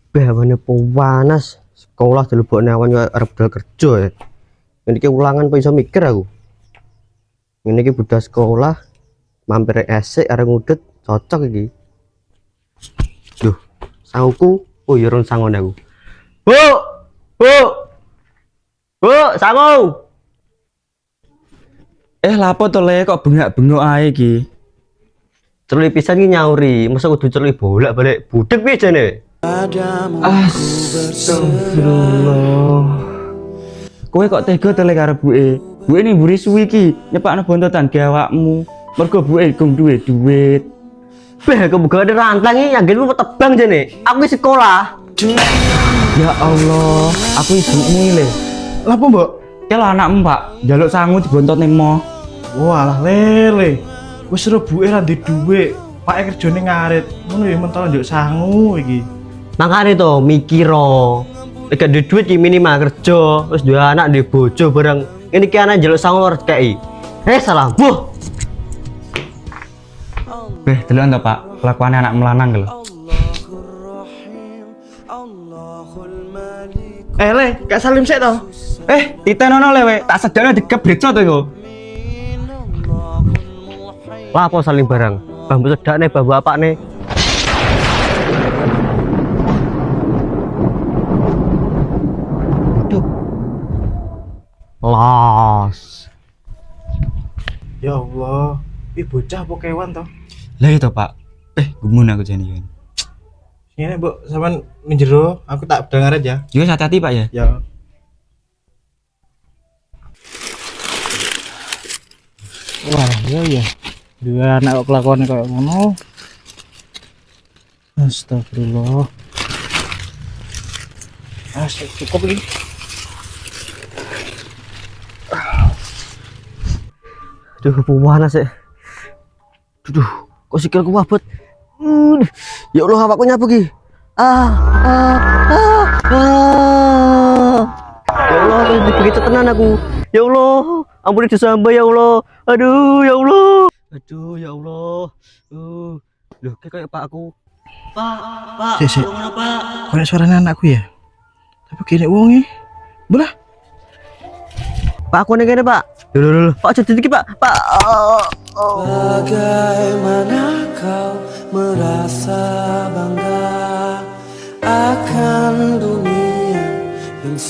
Bawane panas, sekolah dilebokne awan yo arep budal kerja ya. Ngene iki ulangan kok iso mikir aku. Ngene iki budal sekolah, mampir esek arek ngudet, cocok iki. Duh, sanguku, oh ya ron sangon aku. Bu! Bu! Bu, sangu! Lapo to le kok bengak-bengok ae iki? Cerli pisan iki nyauri, masa kudu cerli bolak-balik budek piye jane? Astagfirullah. Kowe kok tega to le karo buke? Buke ni mburi suwi iki nyepakno bontotan ge awakmu. Mergo buke gong duwe duit. Beh, kebuka ada rantang iki anggenmu tebang jane. Aku wis sekolah. Ya Allah, aku ibumu le. Lapo mbok? Kela anakmu, Pak, njaluk sangu dibontotne mo. Walah lele. Wis rebuke ra ndek dhuwit. Pake kerjane ngarit. Ngono ya mentol njuk sangu iki. Makane to mikiro. Nek gak duit iki minimal kerja, terus duwe anak duwe bojo bareng. Ngene iki anak njaluk sangu ora kei. Salah. Buh. Beh, deloken to, Pak, kelakuane anak melanang lho. Le, gak salim sik to. Titenono lewe, tak sedane digebreco to iku. Lapo saling barang. Bambu sedakne bambu apane? Aduh. Los. Ya Allah, iki bocah apa kewan to? Lah itu, Pak. Gumun aku jane iki. Ngene, Mbok, sampean menjero, aku tak bedal ngarit ya. Yo hati-hati, Pak ya. Ya. Wah, iya. Dua anak kok kelakuannya kayak ngono. Astagfirullah. Cukup ini. Aduh, panas ya. Duh, kok sikilku wabot. Ya Allah, awakku nyapu ki. Ya Allah, begitu tenan aku. Ya Allah, ampuni dosa hamba ya Allah. Aduh, ya Allah. Aduh, ya Allah. Loh, kayak Pak aku. Pak, Sik. tolong Pak. Kayak suaranya anakku ya. Tapi kene wonge. Belah. Pak, aku nih Pak. Loh, Pak jadi dikit Pak. Pak. Bagaimana kau merasa bangga akan dunia yang